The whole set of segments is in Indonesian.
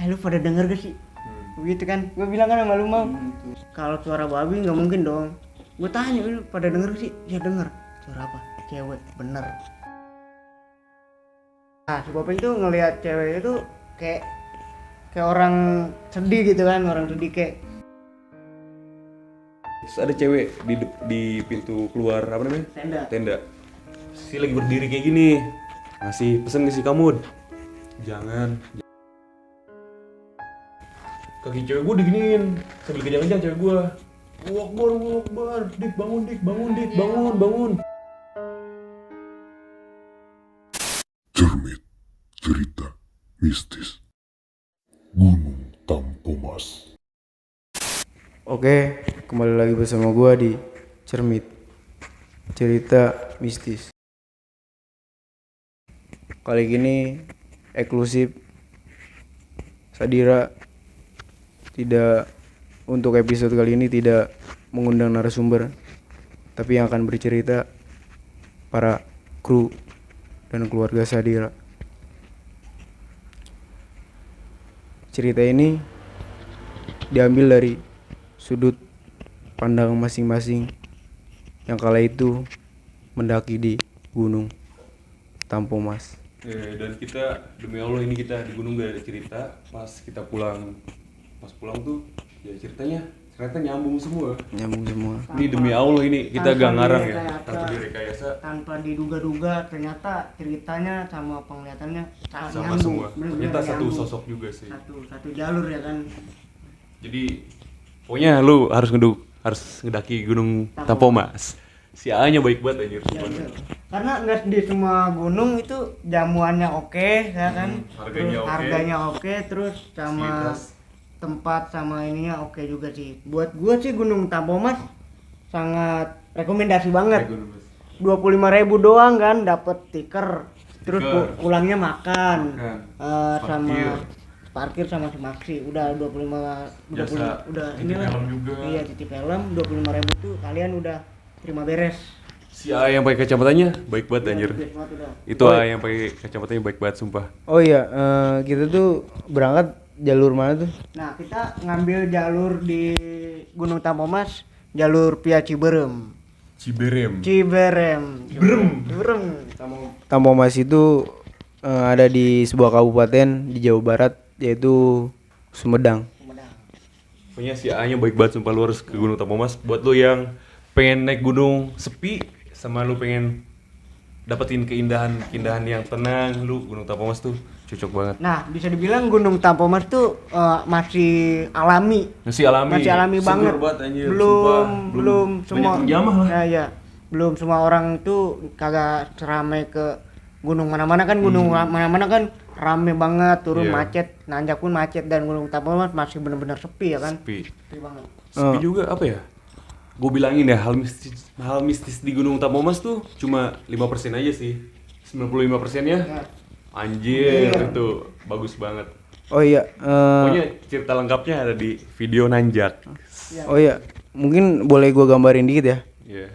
lu pada denger gak sih? Begitu kan, gue bilang kan sama lu mau kalau suara babi nggak mungkin dong. Gue tanya lu pada denger gak sih? Ya denger. Suara apa? Cewek, bener. Nah si Popeng tuh ngelihat cewek itu kayak orang sedih gitu kan, orang sedih kayak. Terus ada cewek di pintu keluar apa namanya? Tenda. Si lagi berdiri kayak gini. Ngasih pesen ke si Kamud. Jangan. Kaki cewek gue diginiin sambil kejang-kejang cewek gue. Allahu Akbar, Dik bangun, bangun. Cermit, cerita mistis Gunung Tampomas. Oke, kembali lagi bersama gua di Cermit, cerita mistis. Kali ini eksklusif Sadira tidak, untuk episode kali ini tidak mengundang narasumber, tapi yang akan bercerita para kru dan keluarga Sadira. Cerita ini diambil dari sudut pandang masing-masing yang kala itu mendaki di Gunung Tampomas. Dan kita demi Allah ini kita di gunung gak ada cerita. Pas kita pulang tuh ya ceritanya nyambung semua. Ini demi Allah ini kita gak ngarang ya, tanpa direkayasa, tanpa diduga-duga. Ternyata ceritanya sama penglihatannya sama nyambung. semua. Ternyata satu Nyambung. sosok juga sih. Satu jalur ya kan. Jadi pokoknya lu harus ngedaki Gunung Tampomas. Si A-nya baik banget anjir. Ya, betul. Karena nggak di semua gunung itu jamuannya oke, ya kan. Harganya oke, terus sama tempat sama ininya oke juga sih. Buat gua sih Gunung Tampomas sangat rekomendasi banget. 25.000 doang kan dapat stiker. Terus pulangnya makan. Sama parkir sama semaksi. Udah 25 udah inilah. Iya, titip helm 25.000 tuh kalian udah terima beres. Si A yang pakai kacamatanya baik banget anjir. Itu A yang pakai kacamatanya baik banget sumpah. Oh iya, kita tuh berangkat jalur mana tuh? Nah, kita ngambil jalur di Gunung Tampomas, jalur via Ciberem. Tampomas itu ada di sebuah kabupaten di Jawa Barat, yaitu Sumedang. Pokoknya si A-nya baik banget sumpah, lu harus ke Gunung Tampomas. Buat lu yang pengen naik gunung sepi sama lu pengen dapetin keindahan yang tenang, lu Gunung Tampomas tuh cocok banget. Nah, bisa dibilang Gunung Tampomas tuh masih alami. Masih alami banget. Belum semua jamah lah. Ya. Belum semua orang tuh kagak seramai ke gunung mana-mana kan. Gunung mana-mana kan rame banget, turun macet, nanjak pun macet. Dan Gunung Tampomas masih benar-benar sepi ya kan. Sepi banget. Sepi juga apa ya? Gue bilangin ya, hal mistis di Gunung Tampomas tuh cuma 5% aja sih. 95%-nya anjir itu bagus banget. Oh iya, pokoknya cerita lengkapnya ada di video nanjak. Oh iya, mungkin boleh gue gambarin dikit ya. Iya.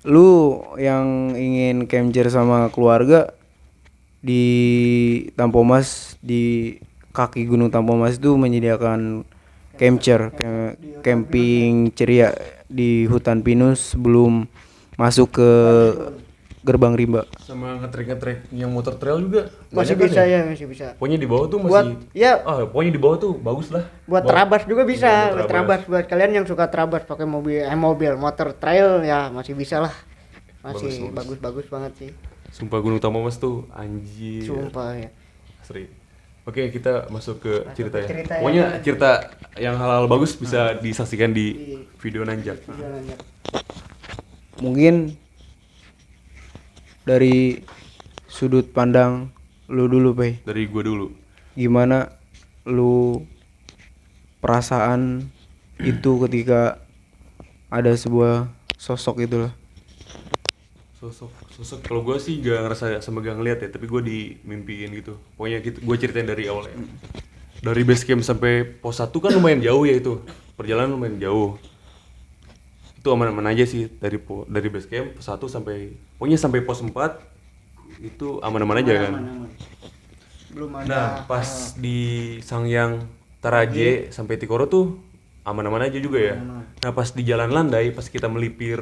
Lu yang ingin camper sama keluarga di Tampomas, di kaki Gunung Tampomas itu menyediakan camping ceria di hutan pinus sebelum masuk ke gerbang rimba. Sama ngetrek yang motor trail juga Masih bisa ya, masih bisa. Pokoknya di bawah tuh masih pokoknya di bawah tuh bagus lah. Buat terabas juga bisa. Terabas buat kalian yang suka terabas pakai mobil motor trail ya masih bisa lah. Masih bagus banget sih. Sumpah Gunung Tampomas tuh anjir. Sumpah ya. Asli. Oke, kita masuk ke cerita ya. Pokoknya cerita yang hal-hal bagus bisa disaksikan di video nanjak. Mungkin dari sudut pandang lu dulu, Pei. Dari gua dulu. Gimana lu perasaan itu ketika ada sebuah sosok itulah? Sosok kalau gue sih gak ngerasa sama gak ngeliat ya, tapi gue dimimpiin gitu. Pokoknya gitu, gue ceritain dari awal ya. Dari base camp sampai pos 1 kan lumayan jauh ya itu. Perjalanan lumayan jauh. Itu aman-aman aja sih dari base camp pos 1 sampai pokoknya sampai pos 4 itu aman-aman aja kan. belum ada. Nah, pas di Sangyang Taraje sampai Tikoro tuh aman-aman aja juga ya. Nah, pas di jalan landai, pas kita melipir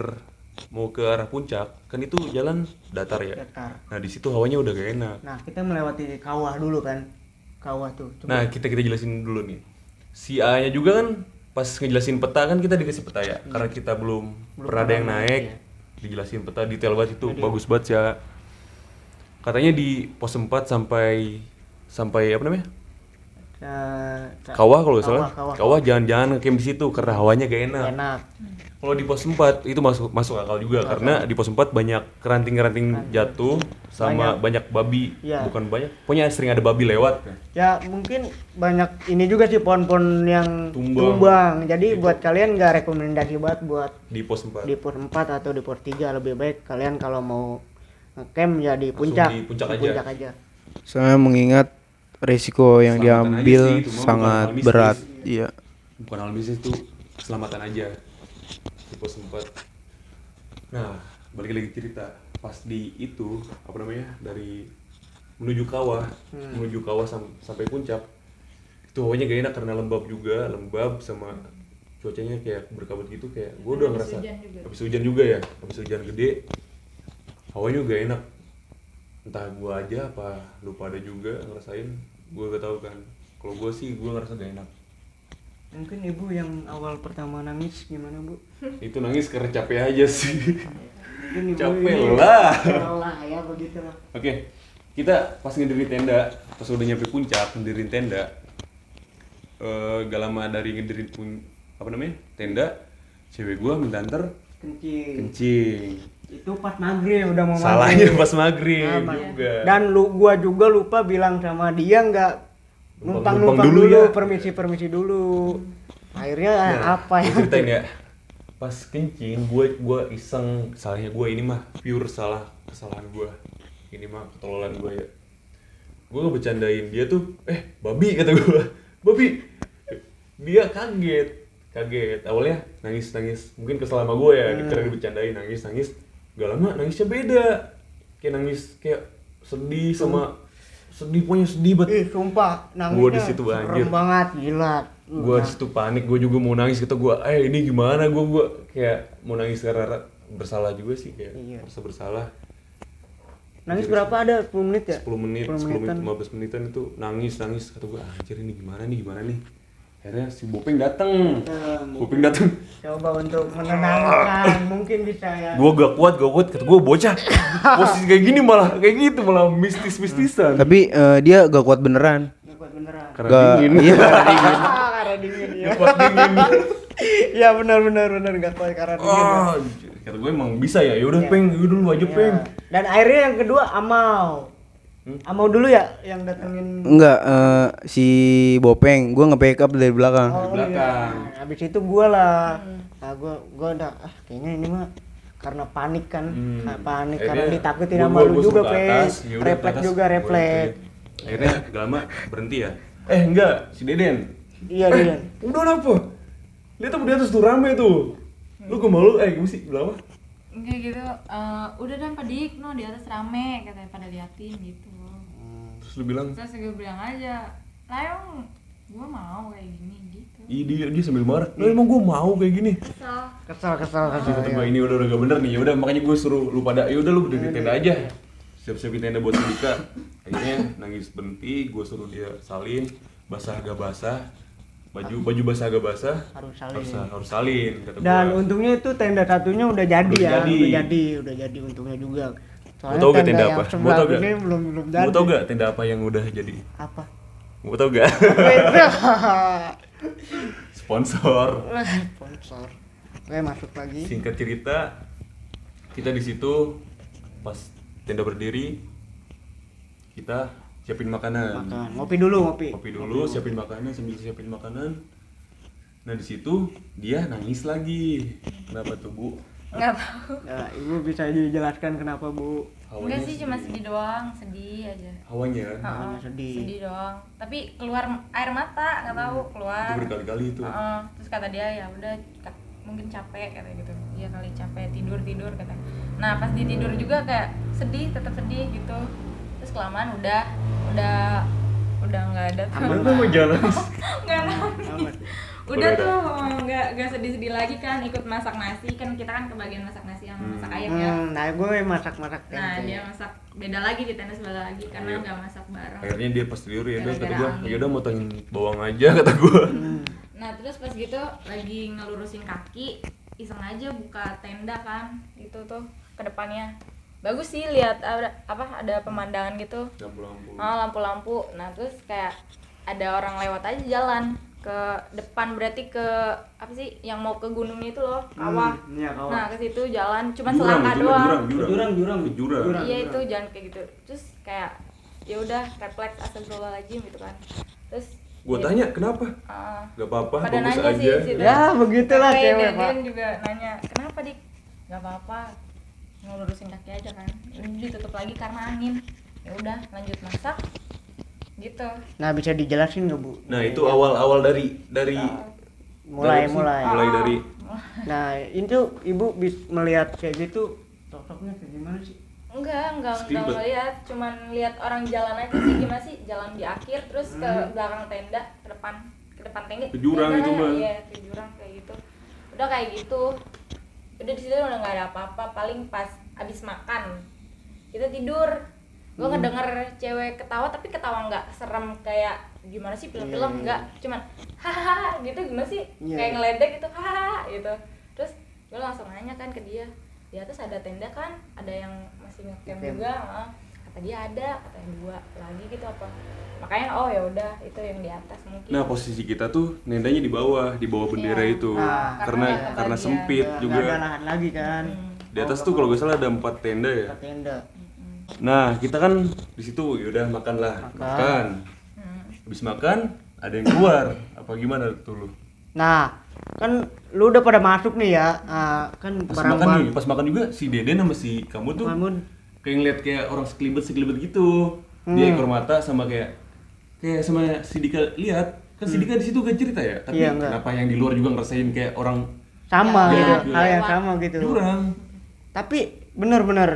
mau ke arah puncak, kan itu jalan datar ya. datar. Nah, di situ hawanya udah gak enak. Nah, kita melewati kawah dulu kan. Kawah tuh. Coba. Nah, kita jelasin dulu nih. Si A-nya juga kan pas ngejelasin peta kan kita dikasih peta ya. Karena kita belum pernah ada yang naik. Dijelasin peta detail banget itu, bagus banget ya. Katanya di pos 4 sampai apa namanya? Kawah kalau nggak salah. Kawah jangan camp di situ karena hawanya gak enak. Enak. Kalau di pos 4 itu masuk akal juga karena di pos 4 banyak keranting jatuh sama banyak babi. Iya. Bukan banyak, pokoknya sering ada babi lewat. Ya mungkin banyak ini juga sih pohon-pohon yang Tumbang. tumbang. Jadi buat kalian nggak rekomendasi banget buat Di pos 4. di pos 4 atau di pos 3. Lebih baik kalian kalau mau ngecamp ya di Langsung puncak. di puncak Di aja. puncak aja. Soalnya mengingat resiko yang Keselamatan aja diambil sih, itu mah sangat bukan hal berat. mistis. Iya. Bukan hal bisnis itu keselamatan aja di pos 4. Nah, balik lagi cerita pas di itu apa namanya dari menuju kawah sampai puncak itu hawanya gak enak karena lembab sama cuacanya kayak berkabut gitu, kayak gue udah ngerasa habis hujan juga ya, habis hujan gede hawanya gak enak, entah gue aja apa lu pada juga ngerasain, gue gak tahu kan. Kalau gue sih gue ngerasa gak enak. Mungkin ibu yang awal pertama nangis gimana bu? Itu nangis karena capek aja sih. Mungkin ibu Capek ini- lah. lah ya begitu lah. Oke, kita pas ngedirin tenda, pas udah nyampe puncak ngedirin tenda, gak lama dari apa namanya tenda, cewek gua minta anter kencing. Itu pas maghrib udah mau Salahnya maghrib. pas maghrib Nah, juga. Dan gua juga lupa bilang sama dia nggak numpang Numpang dulu dulu, ya. permisi dulu. Akhirnya Nah, apa ya? gua ceritain ya. Pas kencing, gua iseng, salahnya gua ini mah pure kesalahan gua. Ini mah ketololan gua ya. Gua ngebecandain dia tuh, babi kata gua. Babi. Dia kaget. Awalnya nangis. Mungkin kesel sama gua ya, dikira dibecandain nangis. Gak lama nangisnya beda. Kayak nangis kayak sedih sama pokoknya sedih banget. Sumpah nangisnya Gua di situ, serem anjir. banget, gila. Gua di situ panik, gua juga mau nangis, kata gua ini gimana, gua kayak mau nangis karena bersalah juga sih, kayak Iya. merasa bersalah. Nangis berapa ada? 10 menit ya? 10 menit, 10 10 menit, menitan. 15 menitan itu nangis, kata gua anjir ini gimana nih. Akhirnya si Bopeng datang. Coba untuk menenangkan, mungkin bisa ya. Gua gak kuat, kata gua bocah. Posisi kayak gini malah kayak gitu, malah mistis-mistisan. Tapi dia gak kuat beneran. Nggak kuat beneran. Karena Gak, dingin. iya. Karena dingin ya. Kuat dingin. Iya benar nggak kuat karena dingin. Ya. Kata gue emang bisa ya. Yaudah Iya. Peng, yaudah lu aja Ya. Peng. Dan akhirnya yang kedua Amau. Amau dulu ya yang datengin. Enggak, si Bopeng, gue nge-backup dari belakang. belakang. Iya. Habis itu gua lah. Nah, gua udah kayaknya ini mah karena panik kan. Panik karena Akhirnya ditakutin gua- sama gua lu suruh juga, ke Pe. atas, yaudah, Refleks ke atas, juga, gua refleks. refleks. Akhirnya gak lama berhenti ya. Enggak, si Deden. Iya, dia. Udah apa? Lihat tuh di atas tuh rame tuh. Lu kok malu? Gimana sih? Berapa? Enggak gitu, udah dan Pak Dik, no di atas rame, katanya pada liatin gitu. Terus lu bilang, Terus gue bilang aja, lah emang gue mau kayak gini gitu. dia sambil marah. Lah emang gua mau kayak gini. Kesal. Kata gua ini udah gak bener nih. Ya udah makanya gua suruh lu pada, ya udah lu berdiri di tenda aja. Siap-siapin tenda buat Dika. Akhirnya nangis berhenti, gua suruh dia salin, basah agak basah. Baju basah agak basah. Harus salin kata gua. Dan untungnya itu tenda satunya udah jadi Udah ya. jadi. Udah jadi untungnya juga. Mau tau gak tenda yang apa? sebelah Mau tau gak? ini belum jadi. Mau tau gak tenda apa yang udah jadi? Apa? Mau tau gak? Sponsor. Sponsor. Oke, masuk lagi. Singkat cerita, kita di situ pas tenda berdiri, kita siapin makanan. Makan. Ngopi dulu. Kopi dulu, siapin makanan, sambil siapin makanan. Nah di situ dia nangis lagi. Kenapa tuh Bu? Nggak tahu. Ya, Ibu bisa dijelaskan kenapa, Bu? Enggak sih, cuma sedih doang, sedih aja. Hawanya. Heeh, sedih. sedih doang. Tapi keluar air mata, nggak tahu keluar. Itu berkali-kali itu. Heeh. Terus kata dia ya udah mungkin capek katanya gitu. Iya kali capek tidur katanya. Nah pas di tidur juga kayak sedih, tetap sedih gitu. Terus kelamaan udah udah nggak ada tuh. Aman tuh mau jalan. Nggak nangis. Udah tuh nggak sedih-sedih lagi kan, ikut masak nasi kan, kita kan kebagian masak nasi sama masak ayam ya. Nah gue masak tempe. Nah dia masak beda lagi di tenda sebelah lagi karena nggak masak bareng. Akhirnya dia pas tidur ya udah, kata Gara-gara gue angin. ya udah motongin bawang aja kata gue. Nah terus pas gitu lagi ngelurusin kaki, iseng aja buka tenda kan, itu tuh ke depannya bagus sih, lihat ada pemandangan gitu, Lampu-lampu. lampu-lampu. Nah terus kayak ada orang lewat aja jalan ke depan, berarti ke apa sih yang mau ke gunungnya itu loh, kawah. Iya, kawah. Nah ke situ jalan cuma Jurang, selangkah jurang, doang. jurang. Iya itu jalan kayak gitu. Terus kayak ya udah refleks astagfirullahaladzim gitu kan. Terus Gue ya, tanya kenapa? uh, Gak apa-apa, pada bagus nanya sih aja. di situ. Ya, begitulah Sampai cewek, Deden Pak. juga nanya, kenapa dik? Gak apa-apa, ngelurusin kaki aja kan. Ini ditutup lagi karena angin. Ya udah lanjut masak gitu. Nah bisa dijelasin nggak Bu? Nah itu awal dari Mulai. mulai dari Nah itu ibu melihat kayak gitu, sosoknya kayak gimana sih? Enggak Sekelibet. ngeliat, cuman lihat orang jalan aja sih, gimana sih jalan di akhir terus ke belakang tenda, ke depan tenda. Ke jurang itu mah. Iya, ke jurang kayak gitu. Udah kayak gitu. Udah di situ udah nggak ada apa-apa, paling pas abis makan kita tidur. Gue ngedenger cewek ketawa, tapi ketawa nggak serem kayak gimana sih film-film, nggak, cuman hahaha gitu, gimana sih kayak ngeledek gitu, hahaha gitu. Terus gue langsung nanya kan ke dia, di atas ada tenda kan, ada yang masih ngecamp juga, kata dia ada, katanya 2 lagi gitu apa, makanya oh ya udah itu yang di atas mungkin. Nah posisi kita tuh nendanya di bawah bendera Iya. itu. Nah, karena kebagian. sempit Nggak ada juga. lahan lagi kan? Di atas tuh kalau gak salah ada 4 tenda ya. Ke tenda. Nah kita kan di situ yaudah makan lah, makan. Habis makan ada yang keluar, apa gimana tuh lu? Nah kan lu udah pada masuk nih ya, kan Pas makan nih, pas makan juga si Deden sama si kamu tuh Kamu- kayak ngeliat kayak orang sekelibet gitu. Dia ekor mata sama kayak sama si Dika lihat kan si Dika di situ gak cerita ya, tapi Iya, enggak. kenapa yang di luar juga ngerasain kayak orang sama Ya, gitu, ya, hal yang lewat. sama gitu. jurang. Tapi bener-bener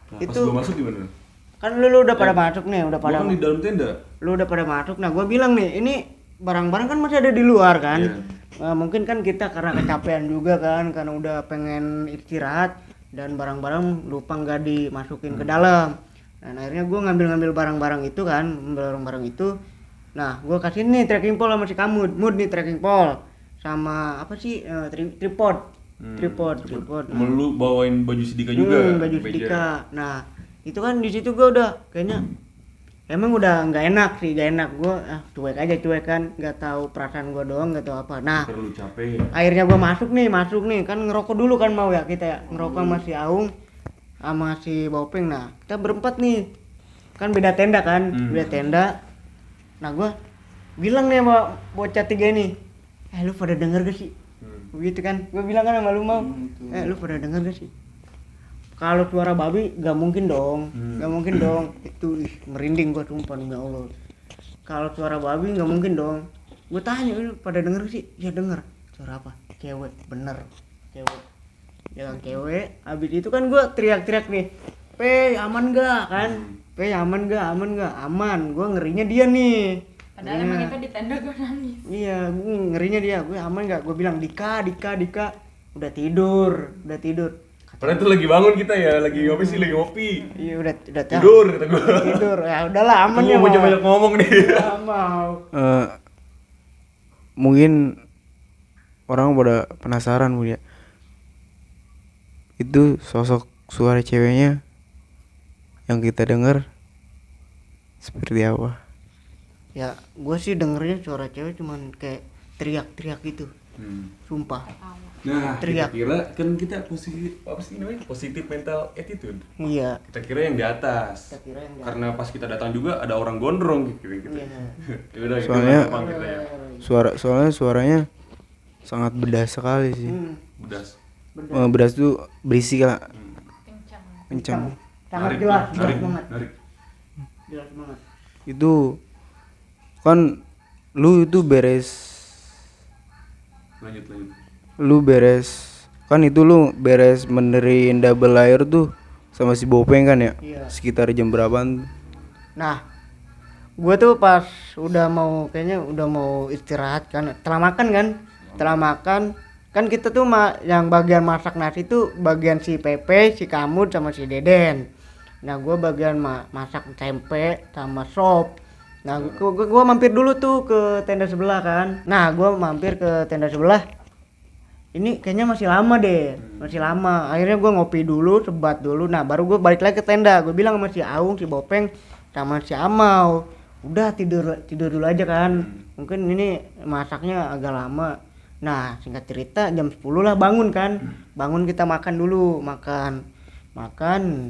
Nah, itu pas gua masuk gimana? kan lu udah pada masuk nih, udah Gua pada kan di dalam tenda. lu udah pada masuk. Nah gua bilang nih, ini barang-barang kan masih ada di luar kan. Iya. Mungkin kan kita karena kecapean juga kan, karena udah pengen istirahat dan barang-barang lupa nggak dimasukin ke dalam. Nah akhirnya gua ngambil barang-barang itu kan, barang-barang itu. Nah gua kasih nih trekking pole sama si Kamud, mood nih trekking pole sama apa sih tripod. Tripod. Sama lu bawain baju si Dika juga. Baju meja. Dika. Nah itu kan di situ gua udah kayaknya emang udah nggak enak sih, nggak enak. Gua cuek kan, nggak tahu perasaan gua doang, nggak tahu apa. Nah Terlalu capek. akhirnya gua masuk nih kan, ngerokok dulu kan mau ya kita ya, ngerokok sama si Aung sama si Baupeng. Nah kita berempat nih kan beda tenda kan, beda tenda. Nah gua bilang nih sama bocah 3 ini, lu pada denger gak sih? Begitu kan, gua bilang kan sama lu mau, lu pada denger gak sih? Kalau suara babi gak mungkin dong, gak mungkin dong. Itu merinding gua sumpah demi Allah. Kalau suara babi gak mungkin dong. Gua tanya, lu pada denger sih? Ya denger. Suara apa? Cewek, bener. Cewek. Jalan cewek. Abis itu kan gua teriak-teriak nih. Pe, aman gak kan? Pe, aman gak? Aman. Gua ngerinya dia nih. Padahal emang itu di tenda gue nangis. Iya, gua ngerinya dia. Gue aman gak? Gue bilang, Dika. Udah tidur. Padahal itu lagi bangun kita ya, lagi ngopi sih, lagi ngopi. Iya, udah Tidur kata gua. tidur. Ya udahlah, aman ya. Mau Mau. banyak ngomong nih. Ya, mau. Mungkin orang pada penasaran Bu ya. Itu sosok suara ceweknya yang kita dengar seperti apa? Ya, gue sih dengernya suara cewek cuman kayak teriak-teriak gitu. Sumpah. Nah, Teriak. kita kira kan kita positif apa sih namanya? Positif mental attitude. Iya. Kita kira yang di atas. Kita kira yang di atas. Karena pas kita datang juga ada orang gondrong gitu kita. Iya. Ya udah gitu Soalnya- gampang kita ya. Soalnya suaranya sangat bedas sekali sih. Bedas. Bedas tuh berisik lah, Kencang. kencang. Sangat Narik, jelas narik, banget. narik. Jelas banget. Itu kan lu itu beres Lanjut. kan itu lu beres benerin double layer tuh sama si Bopeng kan ya? Iya. Sekitar jam berapaan? Nah, Gue tuh pas udah mau kayaknya udah mau istirahat kan, setelah makan kan kita tuh yang bagian masak nasi tuh bagian si Pepe, si Kamud sama si Deden. Nah gue bagian masak tempe sama sop. Nah gue mampir dulu tuh ke tenda sebelah kan. Nah gue mampir ke tenda sebelah. Ini kayaknya masih lama deh, masih lama. Akhirnya gue ngopi dulu, sebat dulu. Nah baru gue balik lagi ke tenda. Gue bilang sama si Aung, si Bopeng, sama si Amau, udah tidur dulu aja kan. Mungkin ini masaknya agak lama. Nah singkat cerita jam 10 lah bangun kan. Bangun kita makan dulu, makan.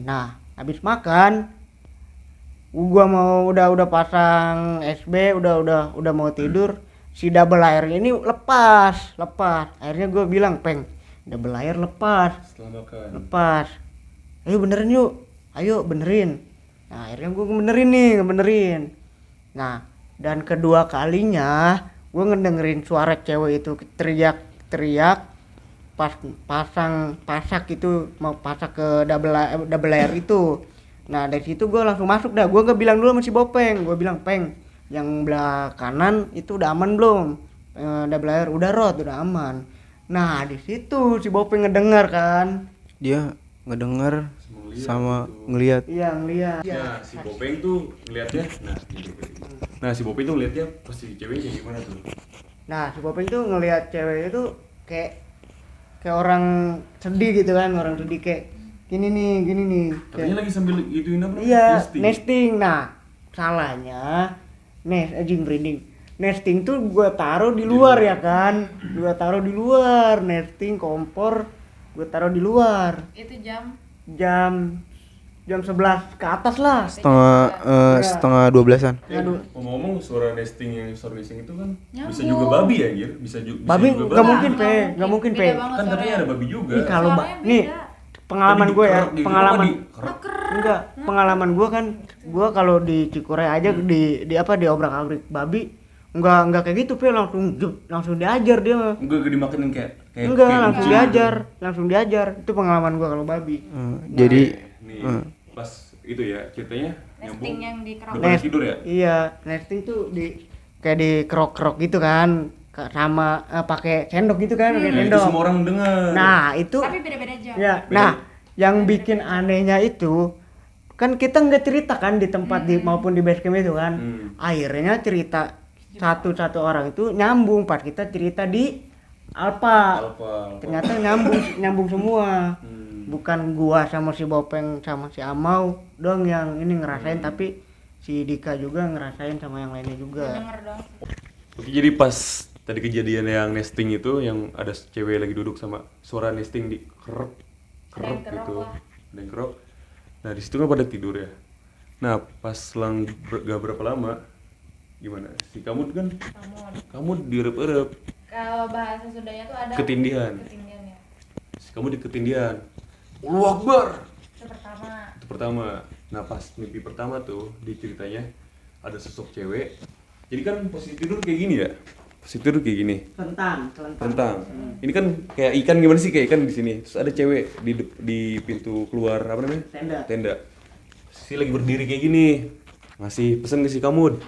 Nah habis makan, gua mau udah pasang SB, udah mau tidur. Si double layer ini lepas. Akhirnya gue bilang, Peng, double layer lepas. Setelah makan. Lepas. Ayo benerin yuk. Ayo benerin. Nah, akhirnya gue benerin. Nah, dan kedua kalinya gue ngedengerin suara cewek itu teriak pas pasak itu mau pasak ke double layer itu. Nah, dari situ gue langsung masuk dah. Gue bilang dulu sama si Bopeng. Gue bilang, Peng, yang belah kanan itu udah aman belum? Double layer udah rot, udah aman. Nah, di situ si Bopeng ngedengar kan. Dia ngedengar sama ngelihat. Iya, ngeliat. Nah, si Bopeng tuh ngeliatnya, si Bopeng tuh ngeliatnya pasti ceweknya gimana tuh? Nah, si Bopeng tuh ngeliat cewek itu kayak orang sedih gitu kan, orang sedih kayak gini nih. Katanya lagi sambil gituin apa? Iya, nesting. Nah, salahnya nesting tuh gua taruh di luar ya kan. Nesting kompor gua taruh di luar. Itu Jam 11 ke atas lah. Setengah 12-an. Ngomong suara nesting itu kan Nyambung. bisa juga babi ya, Gir? Bisa Babi juga nggak mungkin, Pe. Beda banget Kan katanya suaranya. ada babi juga. Nih kalau Suaranya nih beda. pengalaman gue ya, Enggak. pengalaman gue kan, gue kalau di Cikuray aja di obrak-abrik babi enggak kayak gitu, Pe, langsung diajar dia mah. Enggak dimakenin kayak Enggak, kayak langsung diajar. Itu pengalaman gue kalau babi. Jadi nih pas itu ya ceritanya Nesting yang di kerok. Udah pada tidur ya? Iya, nesting tuh kayak di kerok gitu kan, sama pakai sendok gitu kan, pakai Nah, itu sendok. semua orang dengar. Nah, itu Tapi beda-beda jam. ya. Nah, yang bikin anehnya itu kan kita nggak cerita kan di tempat maupun di base camp itu kan. Akhirnya cerita satu orang itu nyambung pas kita cerita di Alpha. Ternyata nyambung semua. Bukan gua sama si Bopeng sama si Amau dong yang ini ngerasain, tapi si Dika juga ngerasain sama yang lainnya juga. Denger dong. Oke, jadi pas tadi kejadian yang nesting itu yang ada cewek lagi duduk sama suara nesting di kerep Ada yang kerok gitu. lah. Ada yang kerok. Nah, di situ kan pada tidur ya. Nah, pas selang gak berapa lama gimana? Si kamu kan kamu direp-erep. Kalau bahasa Sundanya tuh ada Ketindihan. ya. Si kamu di ketindihan. Allahu Akbar. Itu pertama. Itu pertama. Nah, pas mimpi pertama tuh di ceritanya ada sosok cewek. Jadi kan posisi tidur kayak gini ya. Posisi tidur kayak gini. Tentang. Ini kan kayak ikan gimana sih, kayak ikan di sini. Terus ada cewek di pintu keluar apa namanya? Tenda. Si lagi berdiri kayak gini. Ngasih pesan ke si Kamud.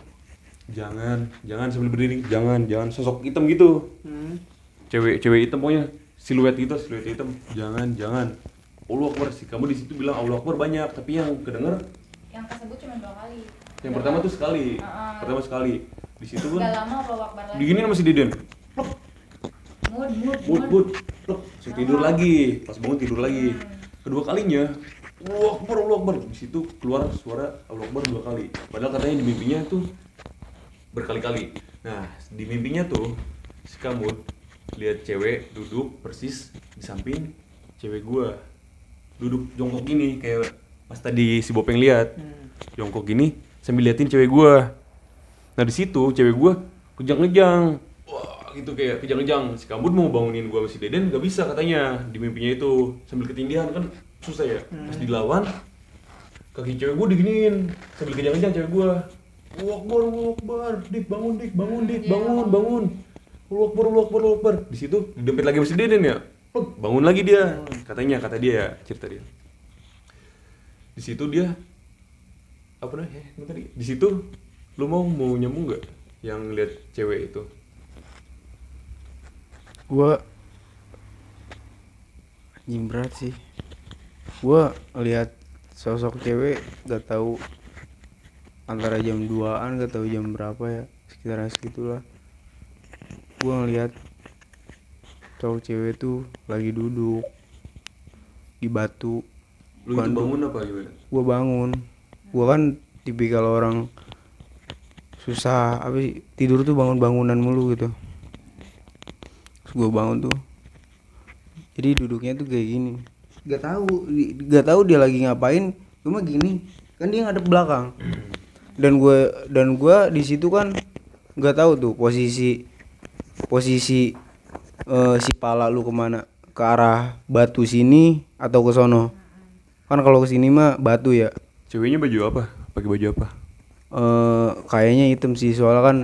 Jangan sambil berdiri. Jangan sosok hitam gitu. Cewek hitam pokoknya. Siluet hitam. Jangan. Allah Akbar, si kamu di situ bilang Allah Akbar banyak, tapi yang kedenger Yang kesebut cuma 2 kali. yang pertama tuh sekali. Pertama sekali. Di situ Gak kan lama Allah Akbar lagi. diginiin sama si Deden. Mood. Si tidur lagi. Pas bangun tidur lagi. Kedua kalinya Allah Akbar. Di situ keluar suara Allah Akbar 2 kali. Padahal katanya di mimpinya tuh berkali-kali. Nah, di mimpinya tuh si Kamud lihat cewek duduk persis di samping cewek gua. Duduk jongkok gini kayak pas tadi si Bopeng lihat. Jongkok gini sambil liatin cewek gua. Nah, di situ cewek gua kejang-kejang. Wah, gitu kayak kejang-kejang. Si Kamud mau bangunin gua sama si Deden gak bisa katanya. Di mimpinya itu sambil ketindihan kan susah ya. Pas dilawan kaki cewek gua diginiin sambil kejang-kejang cewek gua. Allahu Akbar, Dik bangun. Allahu Akbar. Di situ didempet lagi sama si Deden ya. Bangun lagi dia. Kata dia ya, cerita dia. Di situ dia apa namanya tadi? Di situ Lu mau nyambung nggak yang lihat cewek itu? Gua anjing berat sih. Gua lihat sosok cewek gak tahu antara jam 2-an gak tahu jam berapa ya, sekitaran segitulah. Gua ngeliat cowok cewek tuh lagi duduk di batu. Lu itu bangun apa gimana? Gua bangun. Gua kan tipikal orang susah apa sih, tidur tuh bangun-bangunan mulu gitu. Terus gua bangun tuh, jadi duduknya tuh kayak gini, gak tahu dia lagi ngapain, cuma gini kan, dia ngadep belakang. Dan gua di situ kan nggak tahu tuh posisi si pala lu kemana, ke arah batu sini atau ke sono. Kan kalau ke sini mah batu ya. Ceweknya baju apa? Pakai baju apa? Kayaknya hitam sih, soalnya kan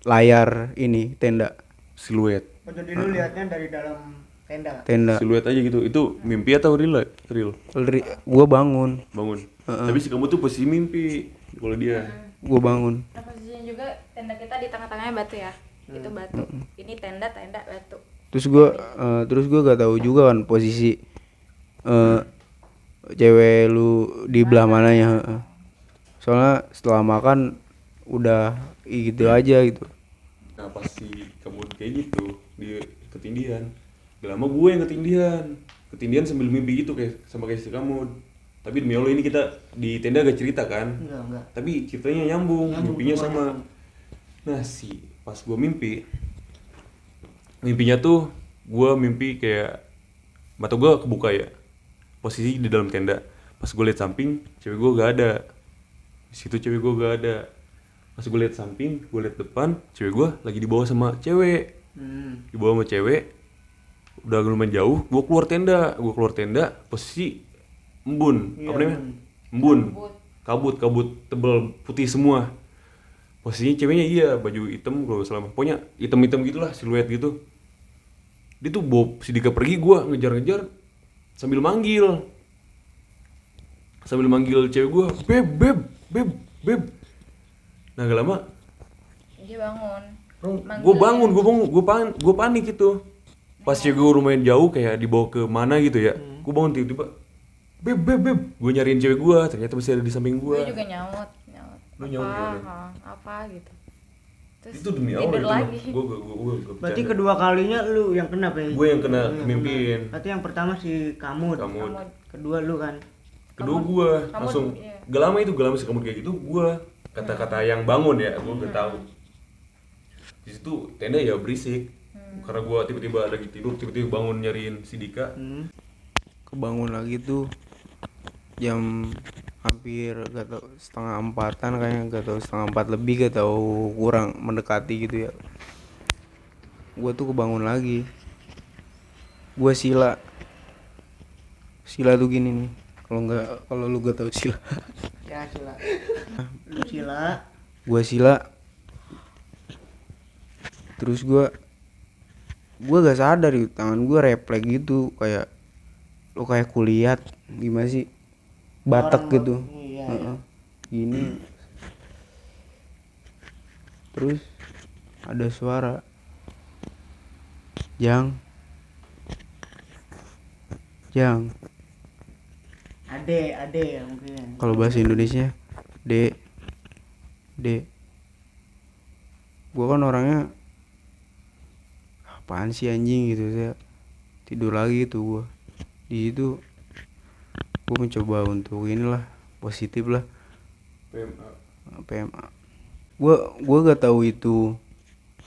layar ini tenda. Siluet. Oh, jadi lu liatnya dari dalam tenda. Siluet aja gitu. Itu mimpi atau real? Gua bangun. Tapi si kamu tuh posisi mimpi kalau dia. Gua bangun. Nah, posisinya juga tenda kita di tengah-tengahnya batu ya. Itu batu. Ini tenda batu. Terus gua gak tahu juga kan posisi cewek lu di belah mananya. Soalnya setelah makan udah gitu aja gitu. Nah pas si kamu kayak gitu di ketindihan, gak lama gue yang ketindihan sambil mimpi gitu kayak si kamu. Tapi demi Allah ini kita di tenda gak cerita kan? Enggak. Tapi ceritanya nyambung mimpinya sama. Nah pas gue mimpinya tuh gue mimpi kayak mata gue kebuka ya, posisi di dalam tenda. Pas gue lihat samping, cewek gue gak ada. Di situ cewek gue gak ada. Pas gue lihat samping, gue lihat depan, cewek gue lagi dibawa sama cewek. Dibawa sama cewek. Udah lumayan jauh, gue keluar tenda, posisi embun. Iya, Apa namanya? Embun. Kabut tebel putih semua. Posisinya ceweknya iya baju hitam kalau nggak salah. Pokoknya hitam gitulah, siluet gitu. Dia tuh bawa si Dika pergi, gue ngejar sambil manggil cewek gue, beb. Nah gak lama Dia bangun. gue panik gitu. Pas cewek gue lumayan jauh kayak dibawa ke mana gitu ya. Gue bangun tiba-tiba, beb. Gue nyariin cewek gue, ternyata masih ada di samping gue. Gue juga nyaut. Lu nyaut Apa gitu. Terus itu demi Allah tidur itu lagi. Gue Berarti kedua kalinya lu yang kena, Pe? gue yang kena mimpiin. Berarti yang pertama si Kamut. Kedua lu kan. Kedua gue Kamut, langsung iya. gak lama si kamu kayak gitu, gue kata-kata yang bangun ya, gue gak tahu. Di situ tenda ya berisik. Karena gue tiba-tiba lagi tidur, tiba-tiba bangun nyariin si Dika. Kebangun lagi tuh jam hampir gak tau setengah empatan, kayaknya gak tau setengah empat lebih, gak tau kurang mendekati gitu ya. Gue tuh kebangun lagi. Gue sila tuh gini nih, kalau lu gak tau sila. Ya, Sila. Lu Sila. Gue sila, terus gue gak sadar gitu, tangan gue refleks gitu, kayak lo kayak kulihat gimana sih, batek gitu. Iya. Gini. Terus ada suara, Jang. Ade mungkin. Kalau bahasa Indonesia, Dek. Gua kan orangnya apaan sih anjing gitu, saya tidur lagi tuh gua. Di situ gua mencoba untuk inilah positif lah, PMA. Gua gak tahu itu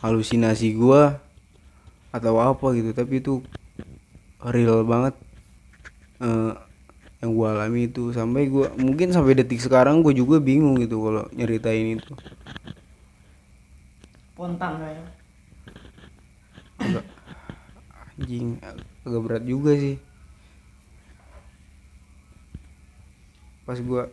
halusinasi gua atau apa gitu, tapi itu real banget. Yang gua alami itu mungkin sampai detik sekarang gua juga bingung gitu kalau nyeritain itu. Spontan ya. Agak berat juga sih. Pas gua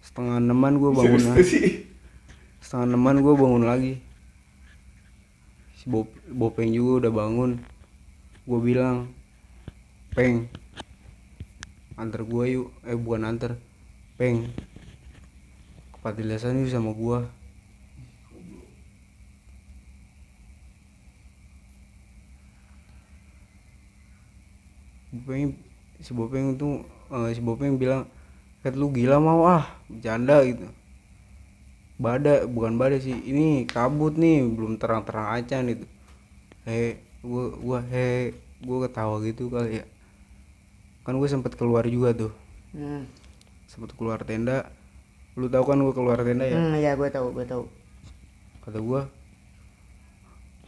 setengah enaman gua bangun lagi. Si Bopeng juga udah bangun. Gua bilang, Peng, antar gua yuk, bukan antar, Peng, ke Patilasan yuk sama gua. Si Bopeng tuh si Bopeng bilang, "Kat lu gila mau bercanda gitu." Bukan badai sih, ini kabut nih, belum terang-terang acan itu. Gua ketawa gitu kali ya. Kan gue sempet keluar juga tuh, sempet keluar tenda. Lu tahu kan gue keluar tenda ya? Ya gue tahu. Kata gue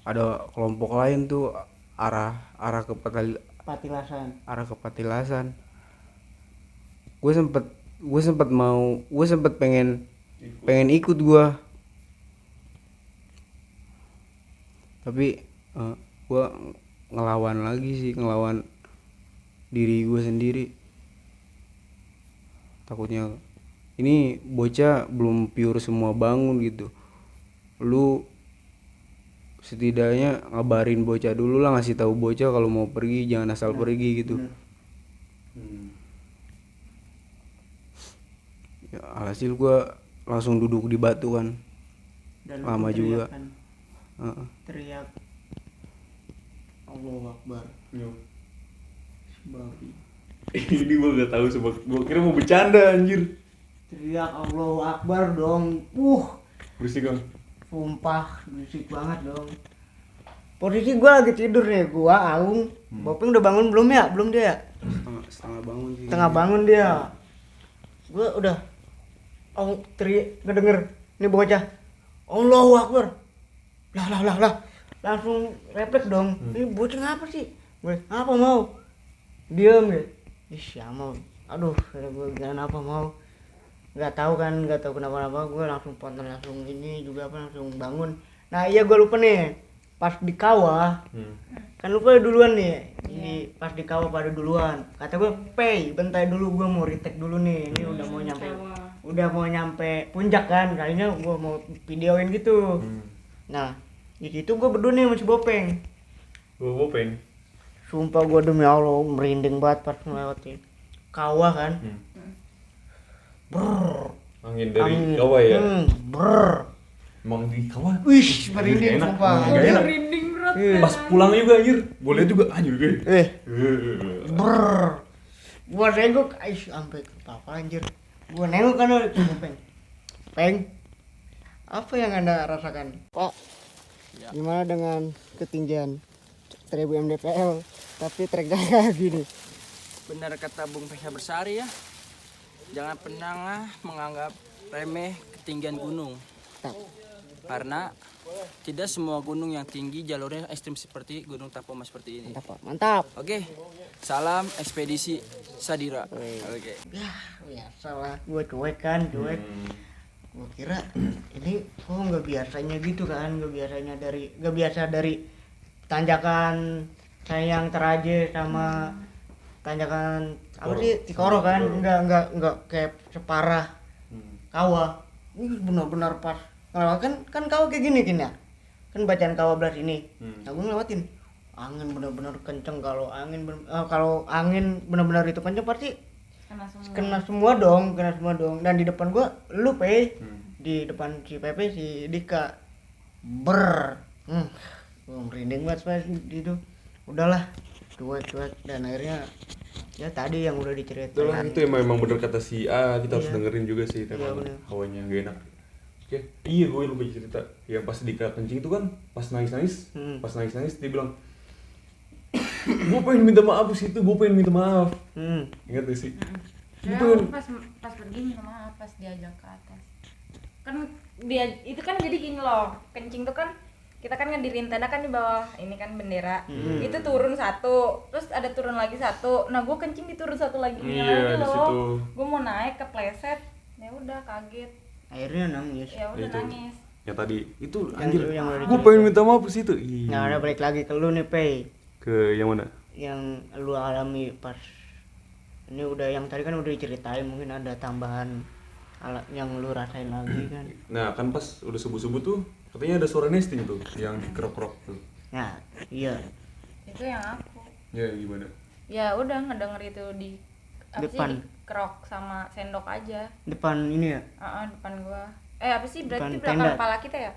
ada kelompok lain tuh arah ke Patilasan. Gue sempet pengen ikut gue, tapi gue ngelawan diri gue sendiri. Takutnya ini bocah belum pure semua bangun gitu, lu setidaknya ngabarin bocah dulu lah, ngasih tahu bocah kalau mau pergi jangan asal pergi gitu. Ya, alhasil gua langsung duduk di batu kan. Dan lama juga teriak Allahu Akbar. Babi. Ini gue gak tahu, sebab gue kira mau bercanda anjir. Teriak Allahu Akbar dong. Berisik kan? Sumpah berisik banget dong. Posisi gue lagi tidur nih, gue Aung. Bopeng udah bangun belum ya? Belum dia ya? setengah bangun sih. Tengah bangun dia. Gue udah teriak, ngedenger ini bocah Allahu Akbar. Lah. Langsung refleks dong. Ini bocah ngapa sih? Gue apa mau? Diam ya. Mau. Aduh, gue gimana apa mau? Nggak tahu kenapa gue langsung ponten, langsung ini juga langsung bangun. Nah iya gue lupa nih, pas di kawah kan lupa duluan nih. Pas di kawah pada duluan, kata gue bentar dulu, gue mau retake dulu nih. Ini udah mau nyampe puncak kan, kayaknya gue mau videoin gitu. Nah di situ gue berdua nih sama si Bopeng. Sumpah gue demi Allah merinding banget pas melewati kawah kan. Angin dari kawah ya? Emang di kawah? Wih, merinding sumpah. Gak enak. Merinding berat. Pas pulang juga anjir, boleh juga anjir gue. Gua nengok, sampai apa anjir. Gua nengok kan Peng. Apa yang Anda rasakan? Pak, gimana dengan ketinggian 1000 mdpl tapi treknya kayak gini? Benar kata Bung Pesha Bersari ya, jangan pernah menganggap remeh ketinggian gunung. Karena tidak semua gunung yang tinggi jalurnya ekstrim seperti Gunung Tapoma seperti ini. Mantap. Oke, salam ekspedisi Sadira. Oke. Ya salah, gue cuek. Gue kira ini kok nggak biasanya gitu kan, nggak biasa dari tanjakan Sayang Teraje sama tanjakan apa sih Tikoro kan, nggak kayak separah kawah. Ini benar-benar pas ngelewatin kan kawah kayak gini ya, kan bacaan kawah belas ini. Nah gue ngelewatin angin benar-benar kenceng. Kalau angin benar-benar itu kenceng pasti kena semua dong. Dan di depan gua lu di depan si Pepe, si Dika gua merinding banget pas itu. Udahlah cuek dan akhirnya ya tadi yang udah diceritain. Itu emang bener kata si A, kita harus dengerin juga sih, emang hawanya gak enak. Oke, iya gue lupa cerita yang pas Dika kencing itu kan, pas nangis dia bilang gue pengen minta maaf sih, gue pengen minta maaf. Ingat gak sih? Ya, pas pergi minta maaf pas diajak ke atas. Kan dia itu kan jadi gini loh, kencing tuh kan kita kan ngedirin tenda kan di bawah ini kan bendera. Itu turun satu, terus ada turun lagi satu. Nah gue kencing di turun satu lagi lagi loh. Gue mau naik kepleset, ya udah kaget. Akhirnya nangis. Ya udah nangis. Ya tadi itu anjir, yang gue pengen minta maaf sih itu. Nah udah balik lagi ke lu nih Ke yang mana? Yang lu alami pas ini udah, yang tadi kan udah diceritain, mungkin ada tambahan alat yang lu rasain lagi kan. Nah kan pas udah subuh-subuh tuh katanya ada suara nesting tuh yang dikerok-kerok tuh. Nah iya Itu yang aku. Ya gimana? Ya udah ngedenger itu di apa Depan. sih krok sama sendok aja. Depan ini ya. Depan gua. Apa sih berarti Depan belakang tenda. kepala kita ya?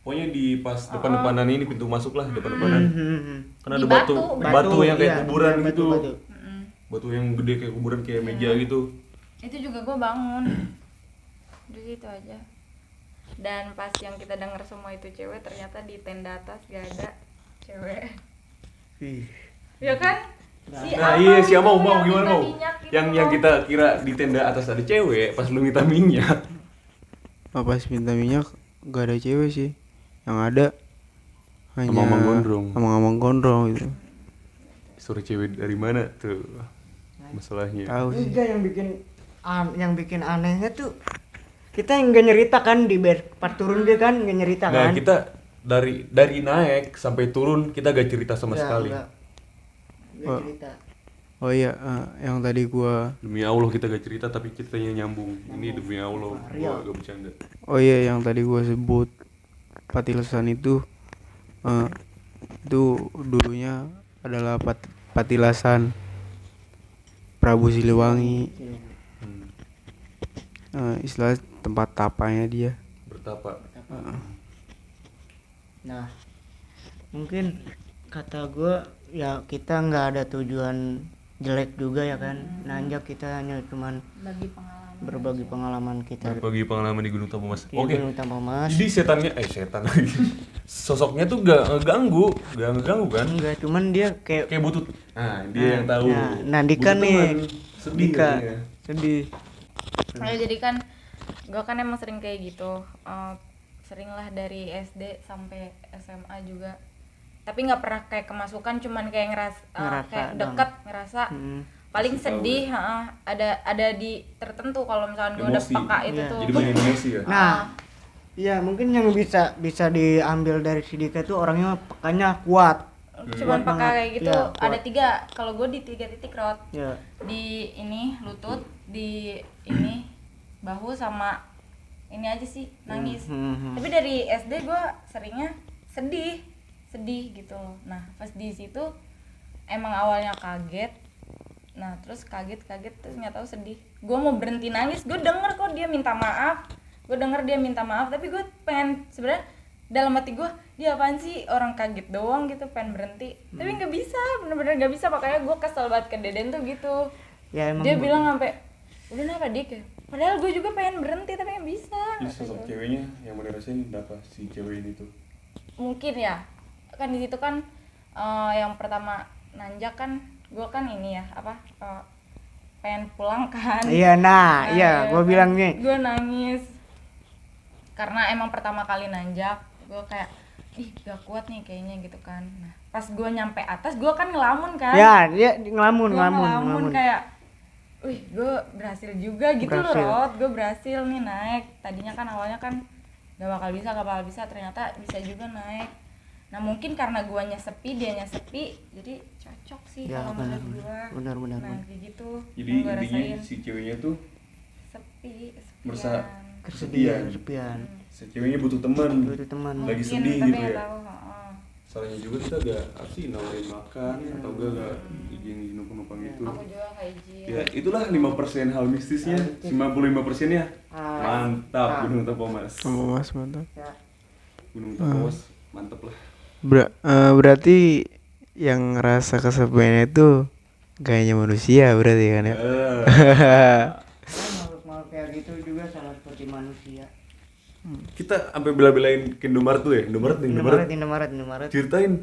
Pokoknya di pas depan-depanan ini pintu masuk lah, depan-depanan. Kan ada Di batu, batu, batu yang kayak iya, kuburan iya, gitu. batu. Batu yang gede kayak kuburan kayak meja gitu. Itu juga gua bangun. Udah gitu aja. Dan pas yang kita denger semua itu cewek, ternyata di tenda atas gak ada cewek. Ih. Ya kan? Nah iya si Amau mau yang gimana minta mau? minyak gitu Yang loh. kita kira di tenda atas ada cewek, pas lu minta minyak. Pas minta minyak gak ada cewek sih, yang ada hanya Amang-amang gondrong. amang-amang gondrong itu. Suruh cewek dari mana tuh masalahnya? Tahu sih. Enggak, yang bikin anehnya tuh kita nggak nyerita kan di part turun dia kan nggak nyerita Nah kan. kita dari naik sampai turun kita gak cerita sama Nggak, sekali. nggak Oh. cerita. Oh iya, yang tadi gua Demi Allah kita gak cerita tapi ceritanya nyambung. Ini demi Allah gua gak bercanda. Oh iya, yang tadi gua sebut Patilasan itu dulunya adalah Patilasan Prabu Siliwangi. Istilah tempat tapanya dia. Bertapa. Nah, mungkin kata gue ya kita nggak ada tujuan jelek juga ya kan. Nanjak kita hanya cuman Bagi pengalaman. berbagi pengalaman kita Berbagi pengalaman di Gunung Tampomas. di Oke. Gunung Tampomas. Jadi setan lagi. Sosoknya tuh gak ngeganggu kan? Enggak, cuman dia kayak Kayak butut. Nah, dia yang tahu. Nah, Dika Butuh nih, teman. Sedih Dika katanya. sedih. Ya, jadi kan gue kan emang sering kayak gitu, sering lah dari SD sampai SMA juga, tapi nggak pernah kayak kemasukan, cuman kayak Ngerasa kayak doang. deket ngerasa. Paling sedih ada di tertentu kalau misalkan gue udah Emosi. peka itu Iya. tuh. Jadi banyak emosi ya. Nah, iya mungkin yang bisa diambil dari si Dika tuh orangnya pekanya kuat. Cuman Kuat peka banget. kayak gitu. Iya, Ada kuat. 3, kalau gue di 3 titik rot, Ya. di ini lutut, di ini bahu, sama ini aja sih nangis. Tapi dari SD gue seringnya sedih gitu loh. Nah pas di situ emang awalnya kaget, nah terus kaget terus nggak tahu sedih. Gue mau berhenti nangis, gue denger kok dia minta maaf, tapi gue pengen sebenarnya dalam hati gue, dia apaan sih, orang kaget doang gitu, pengen berhenti tapi nggak bisa, bener-bener nggak bisa. Makanya gue kesel banget ke Deden tuh gitu. Ya emang Dia bilang sampai udah kenapa Dik ya, padahal gue juga pengen berhenti tapi nggak bisa. Jadi sosok ceweknya yang mau dirasain apa si cewek ini tuh? Mungkin ya kan di situ kan yang pertama nanjak kan gue kan ini ya pengen pulang kan. Iya, iya, gue bilang nih. Gue nangis karena emang pertama kali nanjak, gue kayak gak kuat nih kayaknya gitu kan. Nah pas gue nyampe atas gue kan ngelamun kan. Ya, dia ngelamun. Kayak gue berhasil juga gitu loh Rod, gue berhasil nih naik. Tadinya kan awalnya kan gak bakal bisa, ternyata bisa juga naik. Nah mungkin karena guanya sepi, dianya sepi, jadi cocok sih Ya, kalau menurut gua. benar. Nah kayak gitu. Jadi yang gua intinya rasain. si ceweknya tuh Sepi, merasa Kesepian. si ceweknya butuh teman. Butuh teman. Lagi Mungkin, sedih tapi gitu nggak ya. tahu, Salahnya juga kita gak apa sih nawarin makan atau gak izin penumpang itu. Aku juga kayak izin. Ya itulah 5% hal mistisnya, 55% ya. Mantap Gunung Tampomas. Mas mantap. Gunung Tampomas mantap lah. Berarti yang ngerasa kesepian itu gayanya manusia berarti kan ya? Makhluk-makhluk kayak gitu juga sama seperti manusia. Kita sampai bela-belain ke Indomaret tuh ya, Indomaret. Indomaret. Ceritain,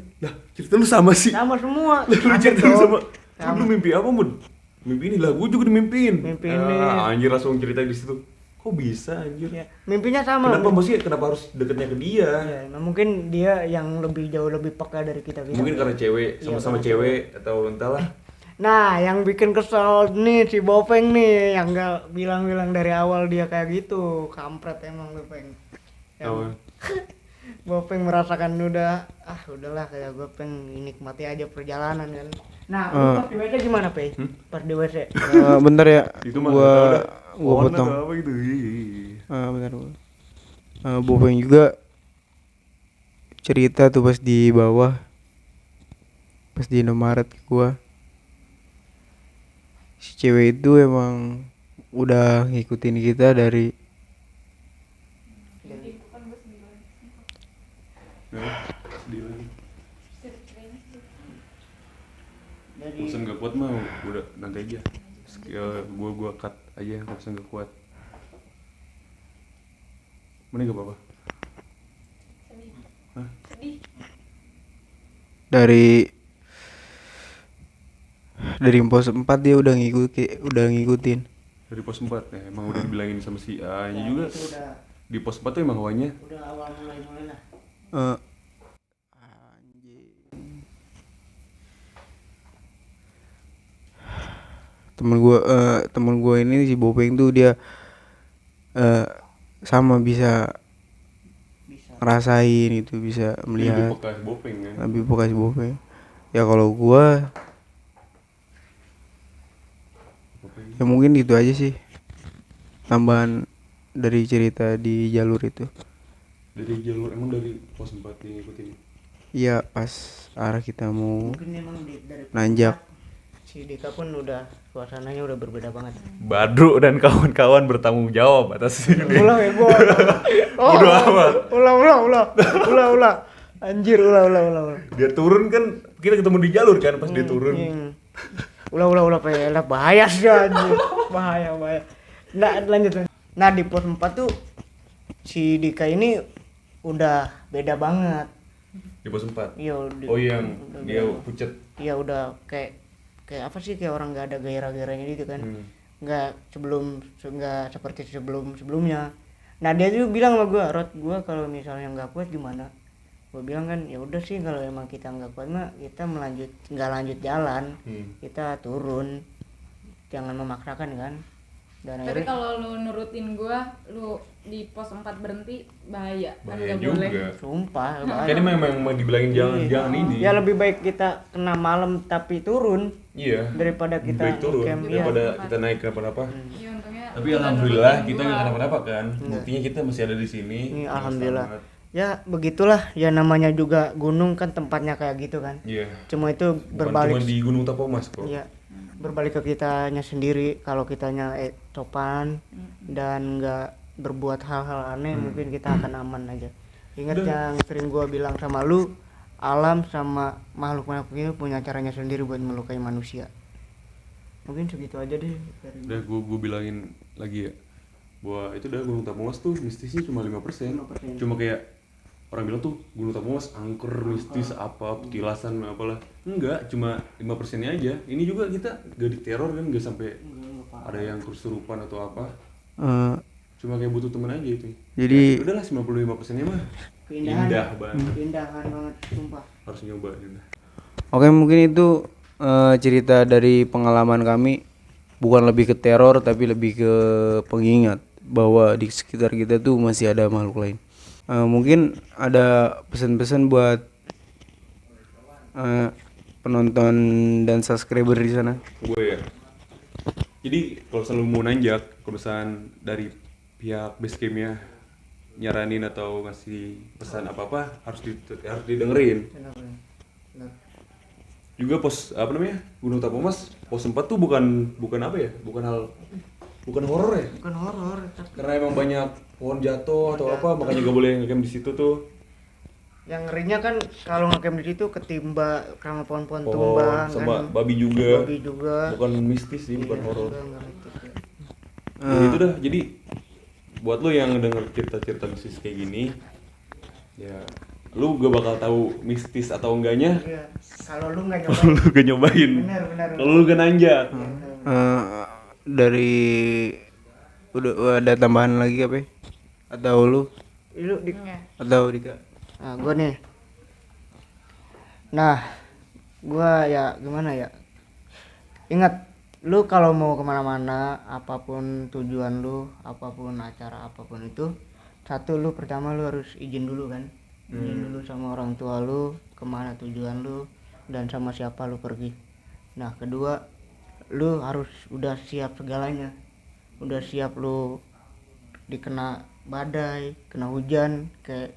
cerita lu sama sih. Sama semua. Lu ceritain dong. sama. Lu mimpi apa Mun? Mimpi ini lah, gue juga dimimpiin. Mimpi ini. Anjir langsung ceritain di situ. Kok bisa anjir? Ya, mimpinya sama. Kenapa harus deketnya ke dia? Ya, mungkin dia yang jauh lebih peka dari kita. Mungkin karena cewek, sama-sama cewek atau entahlah. Nah, yang bikin kesel nih si Bopeng nih, yang gak bilang-bilang dari awal dia kayak gitu. Kampret emang Bopeng. Oh. Bopeng merasakan udahlah kayak gue pengen nikmati aja perjalanan kan. Nah, lu pas di WC gimana, Pei? Pas di WC. Bentar ya, Itu mah nggak tahu dah. gua Pohon potong. atau apa gitu. Bentar. Bopeng juga cerita tuh pas di bawah, pas di Indomaret ke gua. si cewek itu emang udah ngikutin kita dari Sedih lagi. Dari Bosan gak kuat mah udah nanti aja. Gua cut aja bosan gak kuat. Mana gak apa-apa. dari pos 4 dia udah ngikutin. Dari pos 4 ya, emang udah dibilangin sama si A nya juga. itu udah Di pos 4 tuh emang hawanya awal mulai lah. Temen gue ini si Bopeng tuh dia sama bisa ngerasain itu, bisa lebih melihat peka Bopeng kan. lebih peka si Bopeng. Ya kalau gue Bopeng. ya mungkin itu aja sih tambahan dari cerita di jalur itu. Dari jalur emang dari pos 4 yang ngikutin. Iya pas arah kita mau Mungkin emang dari nanjak. si Dika pun udah suasananya udah berbeda banget. Badru dan kawan-kawan bertanggung jawab atas ini. Ulah ya gua. Bodo amat. Ulah. Anjir, ulah. Dia turun kan, kita ketemu di jalur kan pas dia turun. Ulah lah bahaya sih anjir. Bahaya. Nah, lanjut. Nah, di pos 4 tuh si Dika ini udah beda banget. Di pos 4. Iya, Oh yang udah dia beda. pucet. Iya, udah kayak apa sih, kayak orang nggak ada gairah-gairahnya gitu kan. Nggak seperti sebelumnya. Nah, dia tuh bilang sama gua kalau misalnya nggak kuat gimana? Gua bilang kan ya udah sih, kalau emang kita nggak kuat mah kita nggak lanjut jalan. Kita turun, jangan memaksakan kan. Dan Tapi akhirnya kalau lu nurutin gua, lu di pos 4 berhenti bahaya kan, Bahaya nggak juga. boleh. sumpah bahaya. Kan memang dibilangin jangan ini. Ya lebih baik kita kena malam tapi turun Iya. daripada kita Baik turun ngecamp, iya. daripada kita naik ke apa-apa. Iya, untungnya Tapi lu alhamdulillah nurutin kita gua. nggak kenapa-napa kan. Buktinya kita masih ada di sini. Iya, alhamdulillah. Selamat. Ya begitulah, ya namanya juga gunung kan tempatnya kayak gitu kan. Iya. Cuma itu Bukan berbalik. cuma di Gunung Tapomas kok. Iya, berbalik ke kitanya sendiri. Kalau kitanya sopan dan nggak berbuat hal-hal aneh, mungkin kita akan aman aja. Ingat yang sering gua bilang sama lu, alam sama makhluk-makhluk itu punya caranya sendiri buat melukai manusia. Mungkin segitu aja deh dari gua. Udah gue bilangin lagi ya, bahwa itu udah Gunung Tapomas tuh mistisnya cuma 5%. Cuma kayak orang bilang tuh Gunung Tapomas angker, mistis, apa, petilasan, apalah. Enggak, cuma 5%-nya aja. Ini juga kita gak diteror kan, gak sampai ada yang kesurupan atau apa. Cuma kayak butuh temen aja itu. Jadi Ya, udahlah 95%-nya mah Keindahan. indah banget. Keindahan banget, sumpah. Harus nyoba indah. oke, mungkin itu cerita dari pengalaman kami, bukan lebih ke teror tapi lebih ke pengingat bahwa di sekitar kita tuh masih ada makhluk lain. Mungkin ada pesan-pesan buat penonton dan subscriber di sana. Gue ya. Jadi kalau selalu mau nanjak, kalau misalkan dari pihak basecampnya nyaranin atau ngasih pesan apa-apa harus didengerin. Benar. Juga pos apa namanya? Gunung Tapomas pos 4 tuh bukan apa ya? Bukan horor ya. Bukan horor, tapi Karena emang banyak pohon jatuh atau apa, makanya gak boleh ngecamp di situ tuh. yang ngerinya kan kalau ngecamp di situ ketimba karena pohon-pohon Pohon tumbang sama kan. babi juga. Babi juga. Bukan mistis sih, bukan horor. Juga nggak mistis ya. Jadi itu dah. Jadi buat lo yang denger cerita-cerita mistis kayak gini, ya lu gak bakal tahu mistis atau enggaknya Iya. Kalau lu nggak kalau nyobain. lu gak nyobain. Benar. Kalau lu gak nanjak. Dari udah ada tambahan lagi apa ya? Atau lu Lu di atau Dika? Nah, gue nih. Nah, gue ya gimana ya? Ingat, lu kalau mau kemana-mana, apapun tujuan lu, apapun acara apapun itu, satu lu pertama lu harus izin dulu kan. Izin dulu sama orang tua lu, kemana tujuan lu, dan sama siapa lu pergi. Nah, kedua, lu harus udah siap segalanya. Udah siap lu dikena badai, kena hujan, kayak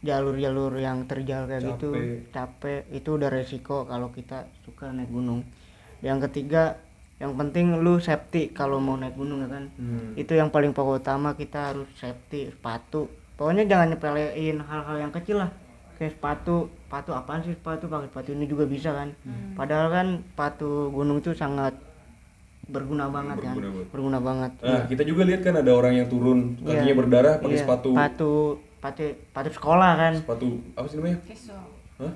jalur-jalur yang terjal kayak gitu, capek, itu udah resiko kalau kita suka naik gunung. Yang ketiga, Yang penting lu safety kalau mau naik gunung ya kan. Itu yang paling pokok utama, kita harus safety, sepatu. Pokoknya jangan nyepelein hal-hal yang kecil lah. Kayak sepatu apaan sih sepatu, pakai sepatu ini juga bisa kan. Padahal kan sepatu gunung itu sangat berguna banget kan. Berguna banget. Nah, kita juga lihat kan ada orang yang turun kakinya berdarah pakai sepatu sekolah kan. Sepatu apa sih namanya? Casual. Hah?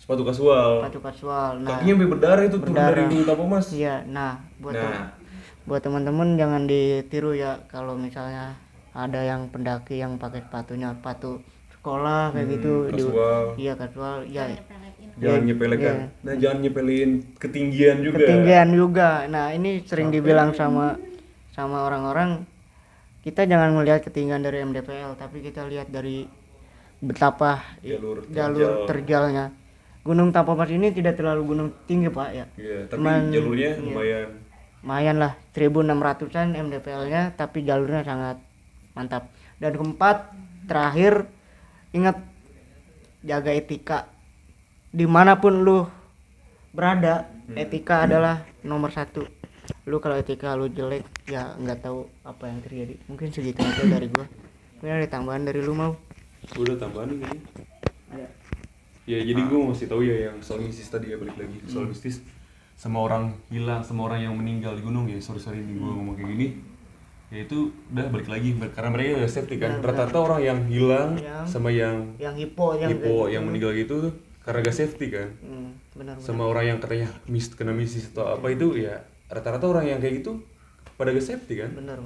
Sepatu kasual. Sepatu kasual. Nah, Kakinya sampai berdarah itu turun dari Gunung Tampomas. iya. Nah, buat teman-teman jangan ditiru ya kalau misalnya ada yang pendaki yang pakai sepatu sekolah kayak gitu. Kasual. Iya, kasual. Ya. Jangan nyepelekan. Nah, jangan nyepelin ketinggian juga. Nah, ini sering dibilang sama orang-orang, kita jangan melihat ketinggian dari MDPL, tapi kita lihat dari betapa jalur terjalnya. Gunung Tampomas ini tidak terlalu gunung tinggi Pak ya. Iya, tapi jalurnya lumayan lah, 1600-an MDPL-nya, tapi jalurnya sangat mantap. Dan keempat, terakhir, ingat jaga etika. Dimanapun lu berada, etika adalah nomor 1. Lu kalau etika lu jelek, ya nggak tahu apa yang terjadi. Mungkin segitu aja dari gua. Mungkin ada tambahan dari lu mau? Udah tambahan nih kayaknya. Ada. Ya jadi gue masih tahu ya yang soal mistis tadi ya, balik lagi soal mistis sama orang hilang, sama orang yang meninggal di gunung ya. Sorry ini gue ngomong kayak gini. Ya itu udah balik lagi karena mereka udah safety kan. Rata-rata orang yang hilang sama yang hipo yang meninggal gitu karena gak safety kan. Benar. Sama orang yang katanya kena mistis atau apa itu ya rata-rata orang yang kayak gitu pada gak safety kan. Benar.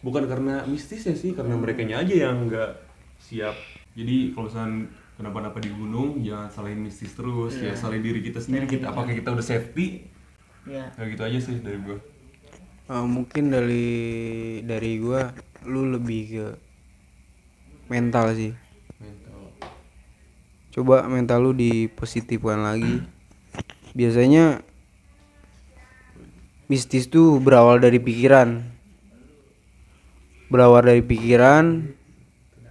Bukan karena mistisnya sih, karena merekanya aja yang nggak siap. Jadi kalau misalnya kenapa-napa di gunung jangan salahin mistis terus, ya salahin diri kita sendiri. Apakah kita udah safety? Ya gitu aja sih dari gua. Mungkin dari gua lu lebih ke mental sih. Coba mental lu dipositifkan lagi. Biasanya mistis tuh berawal dari pikiran,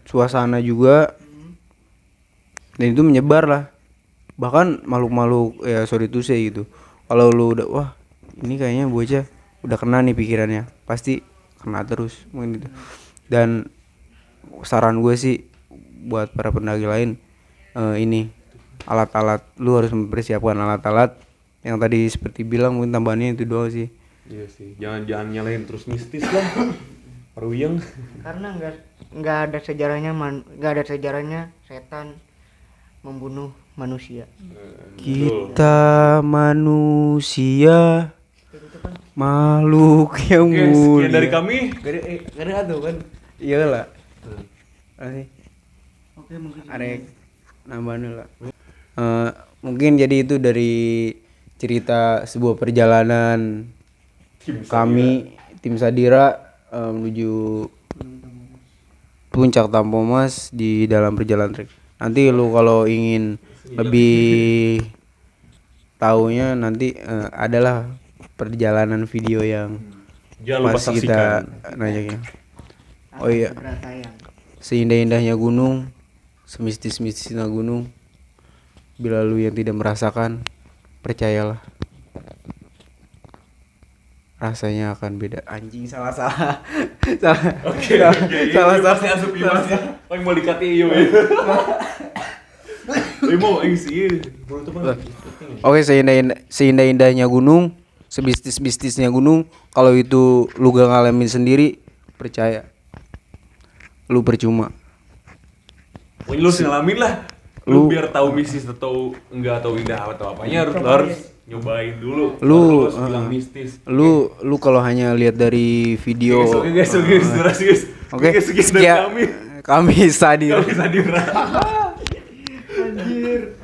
suasana juga, dan itu menyebar lah. Bahkan makhluk-makhluk ya sorry to say gitu, kalau lu udah wah ini kayaknya bocah udah kena nih pikirannya, pasti kena terus mungkin gitu. Dan saran gue sih buat para pendaki lain, ini alat-alat, lu harus mempersiapkan alat-alat yang tadi seperti bilang, mungkin tambahannya itu doang sih. Iya sih, jangan nyalahin terus mistis lah. Paruyeng. Karena nggak ada sejarahnya setan membunuh manusia. Kita manusia makhluk yang mulia. Sekian dari kami. Gara tuh kan. Iyalah. Asih. Oke, mungkin Arek nambahin lah. Mungkin jadi itu dari cerita sebuah perjalanan kami tim Sadira menuju puncak Tampomas di dalam perjalanan trek. Nanti lu kalau ingin lebih taunya nanti adalah perjalanan video yang Jangan lupa pas kita nanyain. Oh iya, seindah-indahnya gunung, semistis-mistisnya gunung, bila lu yang tidak merasakan, percayalah, rasanya akan beda. Anjing salah. Oke. Salah pasti asup imasnya. Paling mau dikati iyo ya. Mau sih. Oke, seindah-indahnya gunung, sebistis-bistisnya gunung, kalau itu lu gak ngalamin sendiri, percaya lu percuma. Pokoknya lu ngalamin lah. Lu biar tahu mistis atau enggak, atau indah atau apanya harus nyobain dulu. Lu bilang mistis. Lu kalau hanya lihat dari video. Oke, sekian dari kami. Kami Sadira. Anjir.